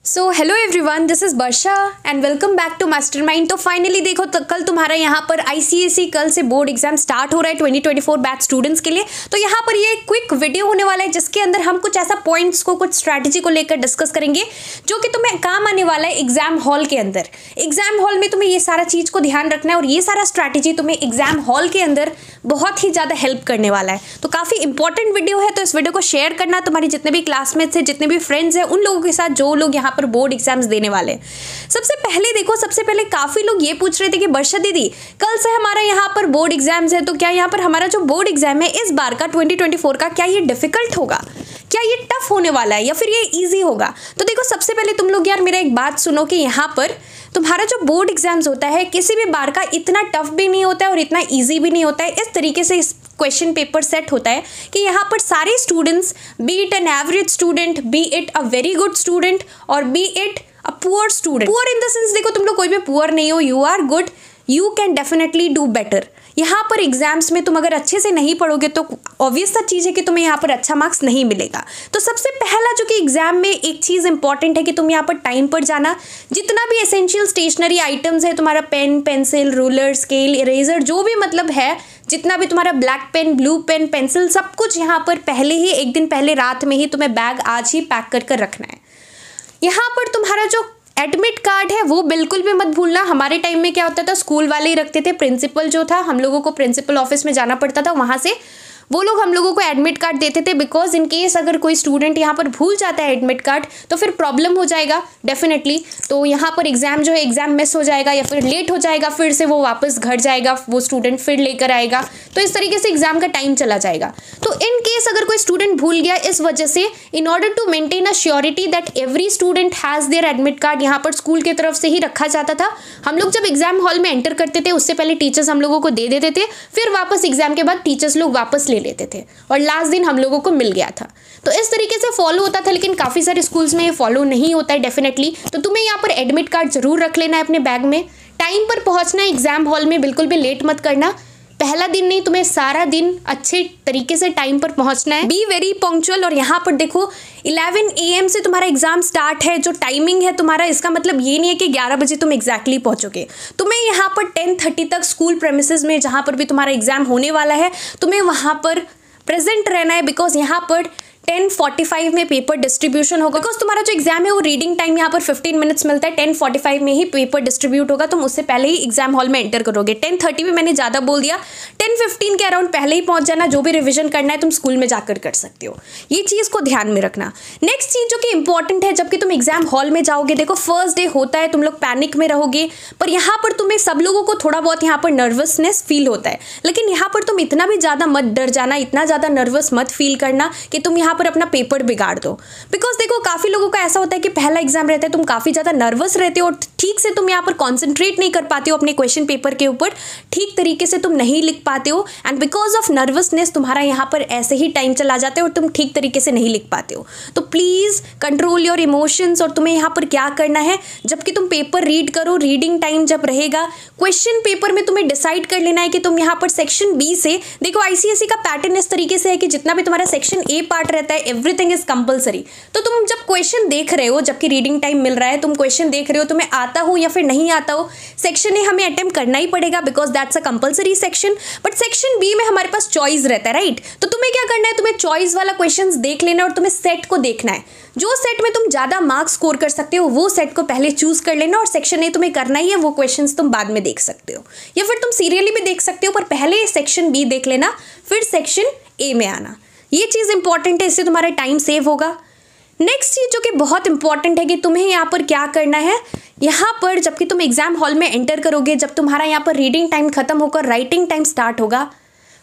So hello everyone, this is Varsha and welcome back to Mastermind. तो finally देखो तो कल तुम्हारा यहाँ पर आईसीएसई कल से बोर्ड एग्जाम स्टार्ट हो रहा है 2024 बैच स्टूडेंट्स के लिए। तो यहाँ पर ये क्विक वीडियो होने वाला है जिसके अंदर हम कुछ ऐसा पॉइंट्स को, कुछ स्ट्रैटेजी को लेकर डिस्कस करेंगे जो कि तुम्हें काम आने वाला है एग्जाम हॉल के अंदर। एग्जाम हॉल में तुम्हें ये सारा चीज़ को ध्यान रखना है और ये सारा स्ट्रैटेजी तुम्हें एग्जाम हॉल के अंदर बहुत ही ज़्यादा हेल्प करने वाला है। तो काफ़ी इंपॉर्टेंट वीडियो है, तो इस वीडियो को शेयर करना तुम्हारे जितने भी क्लासमेट्स हैं, जितने भी फ्रेंड्स हैं, उन लोगों के साथ जो लोग यहाँ पर बोर्ड एग्जाम्स देने वाले हैं। सबसे पहले काफ़ी लोग ये पूछ रहे थे कि वर्षा दीदी कल से हमारा यहाँ पर बोर्ड एग्जाम्स है, तो क्या यहाँ पर हमारा जो बोर्ड एग्जाम है इस बार का 2024 का, क्या ये डिफिकल्ट होगा, क्या ये टफ होने वाला है या फिर ये इजी होगा? तो देखो सबसे पहले तुम लोग यार मेरा एक बात सुनो कि यहाँ पर तुम्हारा जो बोर्ड एग्जाम्स होता है किसी भी बार का इतना टफ भी नहीं होता है और इतना इजी भी नहीं होता है। इस तरीके से इस क्वेश्चन पेपर सेट होता है कि यहाँ पर सारे students, be it an average student, be it a very good student और be it a poor student, poor in the sense देखो तुम लोग कोई भी पुअर नहीं हो, you are good, you can definitely do better. यहाँ पर एग्जाम्स में तुम अगर अच्छे से नहीं पढ़ोगे तो ऑब्वियस सा चीज़ है कि तुम्हें यहाँ पर अच्छा मार्क्स नहीं मिलेगा। तो सबसे पहला जो कि एग्जाम में एक चीज़ इंपॉर्टेंट है कि तुम यहाँ पर टाइम पर जाना। जितना भी एसेंशियल स्टेशनरी आइटम्स है, तुम्हारा pen, pencil, ruler, scale, eraser, जो भी मतलब है, जितना भी तुम्हारा black pen, blue pen, pencil, सब कुछ यहाँ पर पहले ही एक दिन पहले रात में ही तुम्हें बैग आज ही पैक कर रखना है। यहाँ पर तुम्हारा जो एडमिट कार्ड है वो बिल्कुल भी मत भूलना। हमारे टाइम में क्या होता था, स्कूल वाले ही रखते थे, प्रिंसिपल जो था, हम लोगों को प्रिंसिपल ऑफिस में जाना पड़ता था, वहाँ से वो लोग हम लोगों को एडमिट कार्ड देते थे। बिकॉज इन केस अगर कोई स्टूडेंट यहाँ पर भूल जाता है एडमिट कार्ड तो फिर प्रॉब्लम हो जाएगा डेफिनेटली। तो यहाँ पर एग्जाम जो है एग्जाम मिस हो जाएगा या फिर लेट हो जाएगा, फिर से वो वापस घर जाएगा, वो स्टूडेंट फिर लेकर आएगा, तो इस तरीके से एग्जाम का टाइम चला जाएगा। तो इन केस अगर कोई स्टूडेंट भूल गया, इस वजह से in order to maintain a surety that every student has their admit card, यहाँ पर स्कूल की तरफ से ही रखा जाता था। हम लोग जब एग्जाम हॉल में एंटर करते थे उससे पहले टीचर्स हम लोगों को दे देते थे, फिर वापस एग्जाम के बाद टीचर्स लोग वापस ले लेते थे और लास्ट दिन हम लोगों को मिल गया था। तो इस तरीके से फॉलो होता था, लेकिन काफ़ी सारे स्कूल्स में ये फॉलो नहीं होता है डेफिनेटली। तो तुम्हें यहाँ पर एडमिट कार्ड जरूर रख लेना है अपने बैग में। टाइम पर पहुँचना है एग्जाम हॉल में, बिल्कुल भी लेट मत करना। पहला दिन नहीं, तुम्हें सारा दिन अच्छे तरीके से टाइम पर पहुंचना है। Be very punctual. और यहाँ पर देखो 11 AM से तुम्हारा एग्जाम स्टार्ट है, जो टाइमिंग है तुम्हारा, इसका मतलब ये नहीं है कि 11 बजे तुम एग्जैक्टली पहुंचोगे। तुम्हें यहाँ पर 10:30 तक स्कूल प्रेमिसेस में, जहाँ पर भी तुम्हारा एग्जाम होने वाला है, तुम्हें वहाँ पर प्रेजेंट रहना है। बिकॉज यहाँ पर 10:45 में पेपर डिस्ट्रीब्यूशन होगा। बिकॉज तुम्हारा जो एग्जाम है वो रीडिंग टाइम यहाँ पर 15 मिनट्स मिलता है, 10:45 में ही पेपर डिस्ट्रीब्यूट होगा, तुम उससे पहले ही एग्जाम हॉल में एंटर करोगे। 10:30 में मैंने ज़्यादा बोल दिया, 10:15 के अराउंड पहले ही पहुंच जाना। जो भी रिविजन करना है तुम स्कूल में जाकर कर सकते हो, ये चीज़ को ध्यान में रखना। नेक्स्ट चीज़ जो कि इंपॉर्टेंट है, जबकि तुम एग्जाम हॉल में जाओगे, देखो फर्स्ट डे होता है, तुम लोग पैनिक में रहोगे, पर यहाँ पर तुम्हें सब लोगों को थोड़ा बहुत यहाँ पर नर्वसनेस फील होता है, लेकिन यहाँ पर तुम इतना भी ज़्यादा मत डर जाना, इतना ज़्यादा नर्वस मत फील करना कि तुम यहाँ पर अपना पेपर बिगाड़ दो। बिकॉज देखो काफ़ी लोगों का ऐसा होता है कि पहला एग्जाम रहता है, तुम काफ़ी ज़्यादा नर्वस रहते हो और ठीक से तुम यहाँ पर कॉन्सेंट्रेट नहीं कर पाते हो अपने क्वेश्चन पेपर के ऊपर, ठीक तरीके से तुम नहीं लिख पाते हो, एंड बिकॉज ऑफ नर्वसनेस तुम्हारा यहाँ पर ऐसे ही टाइम चला जाता है और तुम ठीक तरीके से नहीं लिख पाते हो। तो प्लीज़ कंट्रोल योर इमोशंस। और तुम्हें यहाँ पर क्या करना है, जबकि तुम पेपर रीड करो, रीडिंग टाइम जब रहेगा, क्वेश्चन पेपर में तुम्हें डिसाइड कर लेना है कि तुम यहाँ पर सेक्शन बी से, देखो आईसीएसई का पैटर्न इस तरीके से है कि जितना भी तुम्हारा सेक्शन ए पार्ट रहता है, एवरीथिंग इज कंपलसरी। तो तुम जब क्वेश्चन देख रहे हो, जबकि रीडिंग टाइम मिल रहा है, तुम क्वेश्चन देख रहे हो, तुम्हें आता हो या फिर नहीं आता हो, सेक्शन ए हमें अटेम्प्ट करना ही पड़ेगा because that's a compulsory section. But section B में हमारे पास चॉइस रहता है, राइट? तो तुम्हें क्या करना है, तुम्हें चॉइस वाला क्वेश्चंस देख लेना और तुम्हें सेट को देखना है। जो सेट में तुम ज़्यादा मार्क्स स्कोर कर सकते हो वो सेट को पहले चूज कर लेना, और सेक्शन ए तुम्हें करना ही है, वो क्वेश्चंस तुम बाद में देख सकते हो या फिर तुम सीरियली भी देख सकते हो, पर पहले सेक्शन बी देख लेना, फिर सेक्शन ए में आना। ये चीज़ इंपॉर्टेंट है, इससे तुम्हारा टाइम सेव होगा। नेक्स्ट चीज़ जो कि बहुत इंपॉर्टेंट है कि तुम्हें यहाँ पर क्या करना है, यहाँ पर जबकि तुम एग्जाम हॉल में एंटर करोगे, जब तुम्हारा यहाँ पर रीडिंग टाइम खत्म होकर राइटिंग टाइम स्टार्ट होगा,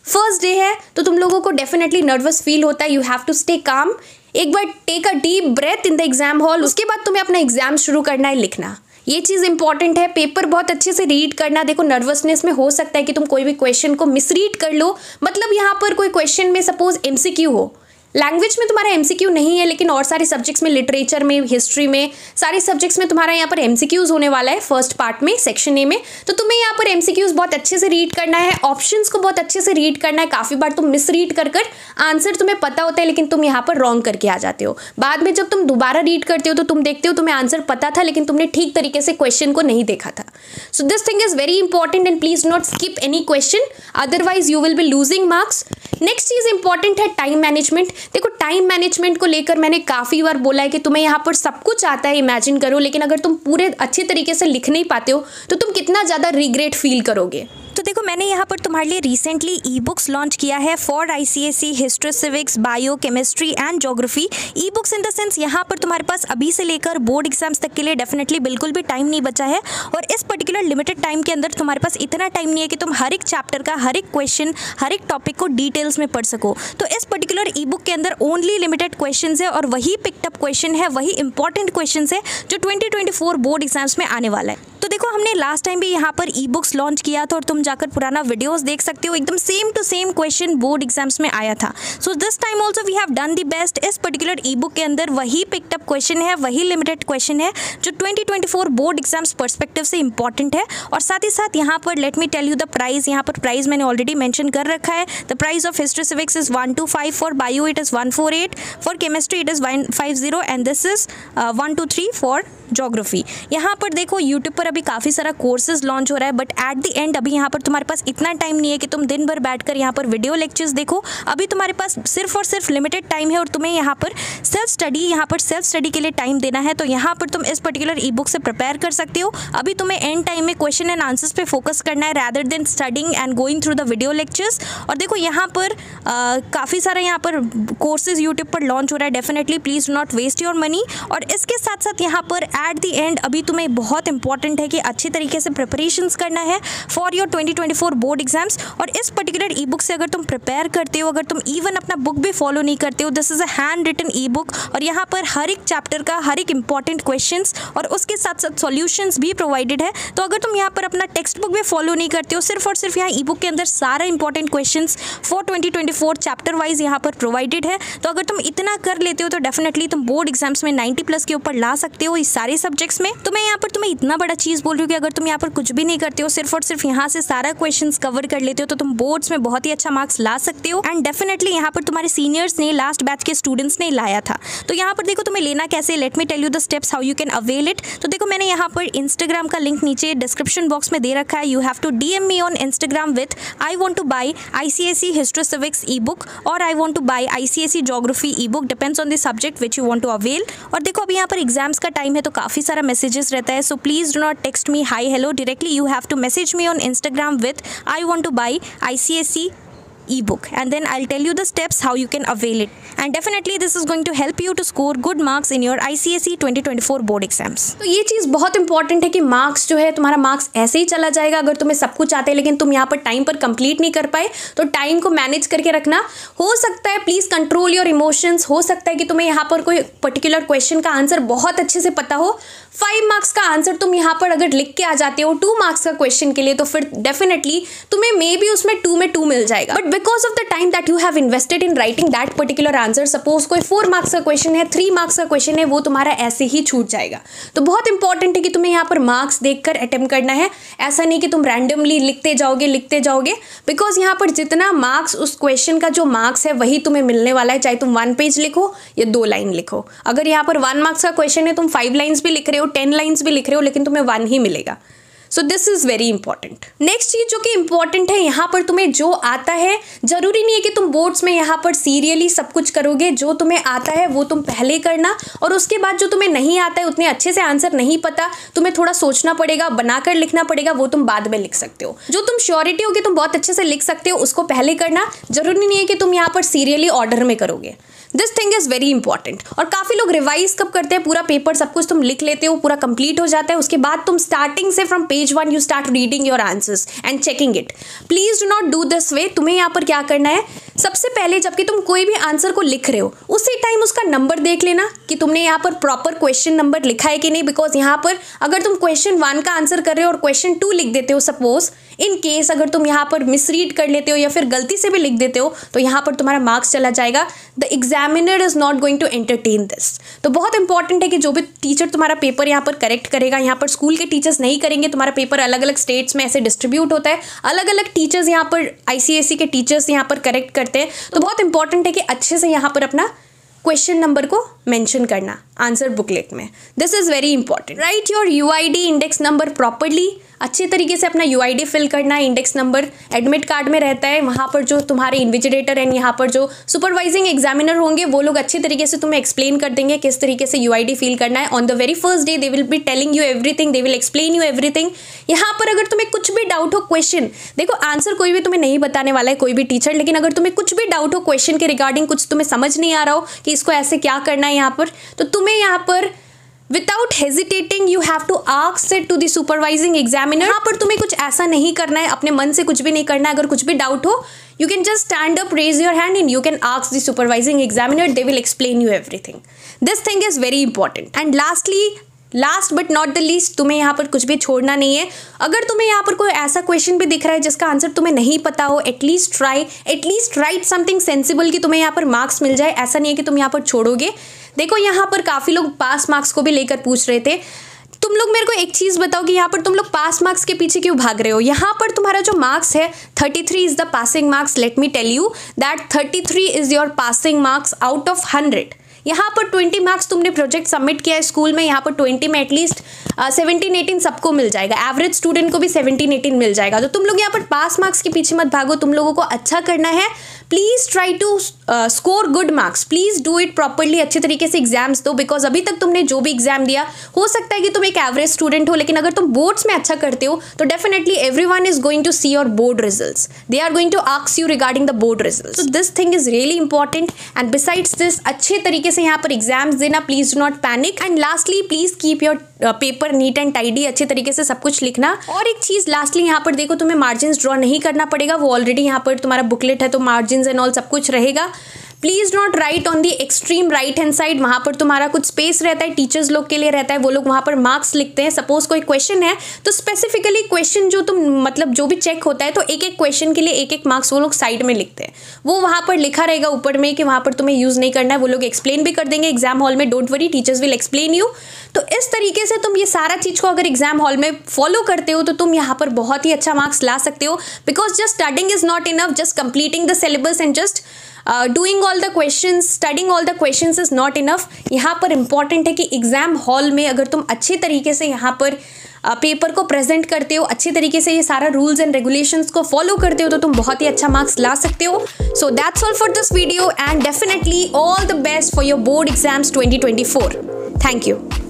फर्स्ट डे है, तो तुम लोगों को डेफिनेटली नर्वस फील होता है। You have to stay calm. एक बार take a deep breath in the exam hall, उसके बाद तुम्हें अपना एग्जाम शुरू करना है लिखना। ये चीज़ इंपॉर्टेंट है। पेपर बहुत अच्छे से रीड करना। देखो नर्वसनेस में हो सकता है कि तुम कोई भी क्वेश्चन को मिसरीड कर लो, मतलब यहाँ पर कोई क्वेश्चन में सपोज एमसीक्यू हो, लैंग्वेज में तुम्हारा एमसीक्यू नहीं है, लेकिन और सारे सब्जेक्ट्स में, लिटरेचर में, हिस्ट्री में, सारे सब्जेक्ट्स में तुम्हारा यहाँ पर एमसीक्यूज होने वाला है फर्स्ट पार्ट में, सेक्शन ए में। तो तुम्हें यहाँ पर एमसीक्यूज बहुत अच्छे से रीड करना है, ऑप्शंस को बहुत अच्छे से रीड करना है। काफ़ी बार तुम मिस रीड कर आंसर तुम्हें पता होता है, लेकिन तुम यहाँ पर रॉन्ग करके आ जाते हो। बाद में जब तुम दोबारा रीड करते हो तो तुम देखते हो तुम्हें आंसर पता था, लेकिन तुमने ठीक तरीके से क्वेश्चन को नहीं देखा था। So this thing is very important and please not skip any question, otherwise you will be losing marks. Next चीज इंपॉर्टेंट है टाइम मैनेजमेंट। देखो, टाइम मैनेजमेंट को लेकर मैंने काफ़ी बार बोला है कि तुम्हें यहाँ पर सब कुछ आता है, इमेजिन करो, लेकिन अगर तुम पूरे अच्छे तरीके से लिख नहीं पाते हो तो तुम कितना ज़्यादा रिग्रेट फील करोगे। तो देखो, मैंने यहाँ पर तुम्हारे लिए रिसेंटली ई बुक्स लॉन्च किया है for ICSE history, civics, bio, chemistry and geography. E books in the sense यहाँ पर तुम्हारे पास अभी से लेकर बोर्ड एग्जाम्स तक के लिए डेफिनेटली बिल्कुल भी टाइम नहीं बचा है। और इस पर्टिकुलर लिमिटेड टाइम के अंदर तुम्हारे पास इतना टाइम नहीं है कि तुम हर एक चैप्टर का हर एक क्वेश्चन, हर एक टॉपिक को डिटेल्स में पढ़ सको। तो इस पर्टिकुलर ई बुक के अंदर ओनली लिमिटेड क्वेश्चन है और वही पिकअप क्वेश्चन है, वही इंपॉर्टेंट क्वेश्चन है जो 2024 बोर्ड एग्जाम्स में आने वाला है। तो देखो, हमने लास्ट टाइम भी यहाँ पर ई बुक्स लॉन्च किया था और तुम जाकर पुराना वीडियोस देख सकते हो, एकदम same to same question board exams में आया था। So this time also we have done the best. इस पर्टिकुलर ई बुक के अंदर वही पिकअप क्वेश्चन है, वही लिमिटेड क्वेश्चन है जो 2024 बोर्ड एग्जाम्स पर्सपेक्टिव से इंपॉर्टेंट है। और साथ ही साथ यहाँ पर let me tell you the price. यहाँ पर प्राइस मैंने ऑलरेडी मेंशन कर रखा है। The price of history civics is 125, for bio it is 148, for chemistry it is 150 and this is 123 for geography. यहाँ पर देखो, यूट्यूब पर अभी काफ़ी सारा कोर्सेज लॉन्च हो रहा है, बट एट द एंड अभी यहाँ पर तुम्हारे पास इतना टाइम नहीं है कि तुम दिन भर बैठकर यहाँ पर वीडियो लेक्चर्स देखो। अभी तुम्हारे पास सिर्फ और सिर्फ लिमिटेड टाइम है और तुम्हें यहाँ पर सेल्फ स्टडी के लिए टाइम देना है। तो यहाँ पर तुम इस पर्टिकुलर ई बुक से प्रिपेयर कर सकते हो। अभी तुम्हें एंड टाइम में क्वेश्चन एंड आंसर्स पे फोकस करना है rather than studying and going through the video lectures. और देखो, यहाँ पर काफ़ी सारा यहाँ पर कोर्सेज यूट्यूब पर लॉन्च हो रहा है। Definitely please not waste your money. और इसके साथ साथ यहाँ पर एट द एंड अभी तुम्हें बहुत इंपॉर्टेंट है कि अच्छी तरीके से प्रिपरेशंस करना है फॉर योर 2024 बोर्ड एग्जाम्स। और इस पर्टिकुलर ई बुक से अगर तुम प्रिपेयर करते हो, अगर तुम इवन अपना बुक भी फॉलो नहीं करते हो, this is a handwritten e book और यहाँ पर हर एक चैप्टर का हर एक इंपॉर्टेंट क्वेश्चंस और उसके साथ साथ सॉल्यूशंस भी प्रोवाइडेड है। तो अगर तुम यहाँ पर अपना टेक्स्ट बुक भी फॉलो नहीं करते हो, सिर्फ और सिर्फ यहाँ ई बुक के अंदर सारा important questions for 2024 chapter wise यहाँ पर प्रोवाइडेड है। तो अगर तुम इतना कर लेते हो तो डेफिनेटली तुम बोर्ड एग्जाम्स में 90+ के ऊपर ला सकते हो इस सारे सब्जेक्ट्स में। तो मैं यहाँ पर तुम्हें इतना बड़ा चीज़ बोल रही हूँ कि अगर तुम यहाँ पर कुछ भी नहीं करते हो, सिर्फ और सिर्फ यहाँ से सारा क्वेश्चंस कवर कर लेते हो, तो तुम बोर्ड्स में बहुत ही अच्छा मार्क्स ला सकते हो। एंड डेफिनेटली यहाँ पर तुम्हारे सीनियर्स ने, लास्ट बैच के स्टूडेंट्स ने लाया था। तो यहाँ पर देखो, तुम्हें लेना कैसे, let me tell you the steps how you can avail it. तो देखो, मैंने यहाँ पर इंस्टाग्राम का लिंक नीचे डिस्क्रिप्शन बॉक्स में दे रखा है। You have to DM me on Instagram with I want to buy ICSE history civics e book और I want to buy ICSE geography e book, depends on the subject which you want to avail. और देखो, अभी यहाँ पर exams का time है तो काफ़ी सारा मैसेजेस रहता है। So please do not text me hi hello directly, you have to message me on Instagram with I want to buy ICSE ebook and then I'll tell you the steps how you can avail it and definitely this is going to help you to score good marks in your ICSE 2024 board exams। तो ये चीज़ बहुत important है कि marks जो है, तुम्हारा marks ऐसे ही चला जाएगा अगर तुम्हें सब कुछ आता है लेकिन तुम यहाँ पर टाइम पर कंप्लीट नहीं कर पाए। तो टाइम को मैनेज करके रखना। हो सकता है प्लीज़ कंट्रोल योर इमोशंस। हो सकता है कि तुम्हें यहाँ पर कोई पर्टिकुलर क्वेश्चन का आंसर बहुत अच्छे से पता हो, 5 मार्क्स का आंसर तुम यहाँ पर अगर लिख के आ जाते हो 2 मार्क्स का क्वेश्चन के लिए, तो फिर डेफिनेटली तुम्हें मे बी उसमें 2 में 2 मिल जाएगा। But because of the time that you have invested in writing that particular answer, suppose कोई 4 मार्क्स का क्वेश्चन है, 3 मार्क्स का क्वेश्चन है, वो तुम्हारा ऐसे ही छूट जाएगा। तो बहुत इंपॉर्टेंट है कि तुम्हें यहाँ पर मार्क्स देखकर अटेम्प्ट करना है। ऐसा नहीं कि तुम रैंडमली लिखते जाओगे बिकॉज यहाँ पर जितना मार्क्स उस क्वेश्चन का जो मार्क्स है वही तुम्हें मिलने वाला है, चाहे तुम 1 पेज लिखो या 2 लाइन लिखो। अगर यहाँ पर 1 मार्क्स का क्वेश्चन है, तुम 5 लाइन्स भी लिख रहे हो, 10 लाइन्स भी लिख रहे हो, लेकिन तुम्हें 1 ही मिलेगा। So this is very important. Next चीज जो कि इंपॉर्टेंट है, यहाँ पर तुम्हें जो आता है, जरूरी नहीं है कि तुम बोर्ड्स में यहाँ पर सीरियली सब कुछ करोगे। जो तुम्हें आता है वो तुम पहले करना, और उसके बाद जो तुम्हें नहीं आता है, उतने अच्छे से आंसर नहीं पता, तुम्हें थोड़ा सोचना पड़ेगा, बनाकर लिखना पड़ेगा, वो तुम बाद में लिख सकते हो। जो तुम श्योरिटी हो कि तुम बहुत अच्छे से लिख सकते हो, उसको पहले करना। जरूरी नहीं है कि तुम यहाँ पर सीरियली ऑर्डर में करोगे। This thing is very important. और काफ़ी लोग रिवाइज कब करते हैं, पूरा पेपर सब कुछ तुम लिख लेते हो, पूरा कंप्लीट हो जाता है, उसके बाद तुम स्टार्टिंग से from page 1 you start reading your answers and checking it. Please do not do this way. तुम्हें यहाँ पर क्या करना है, सबसे पहले जबकि तुम कोई भी आंसर को लिख रहे हो, उसी टाइम उसका नंबर देख लेना कि तुमने यहाँ पर प्रॉपर क्वेश्चन नंबर लिखा है कि नहीं। बिकॉज यहाँ पर अगर तुम क्वेश्चन 1 का आंसर कर रहे हो और क्वेश्चन 2 लिख देते हो सपोज, इन केस अगर तुम यहाँ पर मिसरीड कर लेते हो या फिर गलती से भी लिख देते हो तो यहाँ पर तुम्हारा मार्क्स चला जाएगा. The examiner is not going to entertain this. तो बहुत इंपॉर्टेंट है कि जो भी टीचर तुम्हारा पेपर यहाँ पर करेक्ट करेगा, यहाँ पर स्कूल के टीचर्स नहीं करेंगे. तुम्हारा पेपर अलग अलग स्टेट्स में ऐसे डिस्ट्रीब्यूट होता है, अलग अलग टीचर्स यहाँ पर ICSE के टीचर्स यहाँ पर करेक्ट करते हैं. तो बहुत इंपॉर्टेंट है कि अच्छे से यहाँ पर अपना क्वेश्चन नंबर को मेंशन करना आंसर बुकलेट में. This is very important. Right your UID index number properly. अच्छे तरीके से अपना UID फिल करना है. इंडेक्स नंबर एडमिट कार्ड में रहता है. वहाँ पर जो तुम्हारे इन्विजिलेटर एंड यहाँ पर जो सुपरवाइजिंग एग्जामिनर होंगे वो लोग अच्छे तरीके से तुम्हें एक्सप्लेन कर देंगे किस तरीके से UID फिल करना है. On the very first day they will be telling you everything, they will explain you everything. यहाँ पर अगर तुम्हें कुछ भी डाउट हो क्वेश्चन, देखो आंसर कोई भी तुम्हें नहीं बताने वाला है, कोई भी टीचर, लेकिन अगर तुम्हें कुछ भी डाउट हो क्वेश्चन के रिगार्डिंग, कुछ तुम्हें समझ नहीं आ रहा हो कि इसको ऐसे क्या करना है यहाँ पर, तो तुम्हें यहाँ पर without hesitating you have to ask it to the supervising examiner. यहाँ पर तुम्हें कुछ ऐसा नहीं करना है, अपने मन से कुछ भी नहीं करना है. अगर कुछ भी डाउट हो you can just stand up, raise your hand and you can ask the supervising examiner. They will explain you everything. This thing is very important. And last but not the least, तुम्हें यहाँ पर कुछ भी छोड़ना नहीं है. अगर तुम्हें यहाँ पर कोई ऐसा क्वेश्चन भी दिख रहा है जिसका आंसर तुम्हें नहीं पता हो, एटलीस्ट राइट समथिंग सेंसिबल कि तुम्हें यहाँ पर मार्क्स मिल जाए. ऐसा नहीं है कि तुम यहाँ पर छोड़ोगे. देखो यहाँ पर काफ़ी लोग पास मार्क्स को भी लेकर पूछ रहे थे. तुम लोग मेरे को एक चीज़ बताओ कि यहाँ पर तुम लोग पास मार्क्स के पीछे क्यों भाग रहे हो. यहाँ पर तुम्हारा जो मार्क्स है 33 is the passing marks. Let me tell you that 33 is your passing marks out of 100. यहाँ पर 20 मार्क्स तुमने प्रोजेक्ट सबमिट किया है स्कूल में, यहाँ पर 20 में एटलीस्ट 17-18 सबको मिल जाएगा. एवरेज स्टूडेंट को भी 17-18 मिल जाएगा. तो तुम लोग यहाँ पर पास मार्क्स के पीछे मत भागो. तुम लोगों को अच्छा करना है. Please try to score good marks. Please do it properly. अच्छे तरीके से एग्जाम्स दो, बिकॉज अभी तक तुमने जो भी एग्जाम दिया, हो सकता है कि तुम एक एवरेज स्टूडेंट हो, लेकिन अगर तुम बोर्ड्स में अच्छा करते हो तो definitely everyone is going to see your board results. They are going to ask you regarding the board results. So this thing is really important. And besides this, अच्छे तरीके से यहाँ पर एग्जाम्स देना. Please do not panic. And lastly please keep your paper neat and tidy. अच्छे तरीके से सब कुछ लिखना. और एक चीज़ लास्टली यहाँ पर देखो, तुम्हें मार्जिन्स ड्रॉ नहीं करना पड़ेगा. वो ऑलरेडी यहाँ पर तुम्हारा बुकलेट है तो मार्जिन्स एंड ऑल सब कुछ रहेगा. Please not right on the extreme right hand side. वहाँ पर तुम्हारा कुछ स्पेस रहता है, टीचर्स लोग के लिए रहता है, वो लोग वहाँ पर मार्क्स लिखते हैं. सपोज कोई क्वेश्चन है तो स्पेसिफिकली क्वेश्चन जो तुम मतलब जो भी चेक होता है तो एक एक क्वेश्चन के लिए एक एक मार्क्स वो लोग साइड में लिखते हैं. वो वहाँ पर लिखा रहेगा ऊपर में कि वहाँ पर तुम्हें यूज़ नहीं करना है. वो लोग एक्सप्लेन भी कर देंगे एग्जाम हॉल में. Don't worry, teachers will explain you. तो इस तरीके से तुम ये सारा चीज़ को अगर एग्जाम हॉल में फॉलो करते हो तो तुम यहाँ पर बहुत ही अच्छा मार्क्स ला सकते हो. Because just studying is not enough, just completing the syllabus and just doing all the questions, studying all the questions is not enough. यहाँ पर इंपॉर्टेंट है कि एग्जाम हॉल में अगर तुम अच्छे तरीके से यहाँ पर पेपर को प्रेजेंट करते हो, अच्छे तरीके से ये सारा रूल्स एंड रेगुलेशंस को फॉलो करते हो तो तुम बहुत ही अच्छा मार्क्स ला सकते हो. So that's all for this video and definitely all the best for your board exams 2024. Thank you.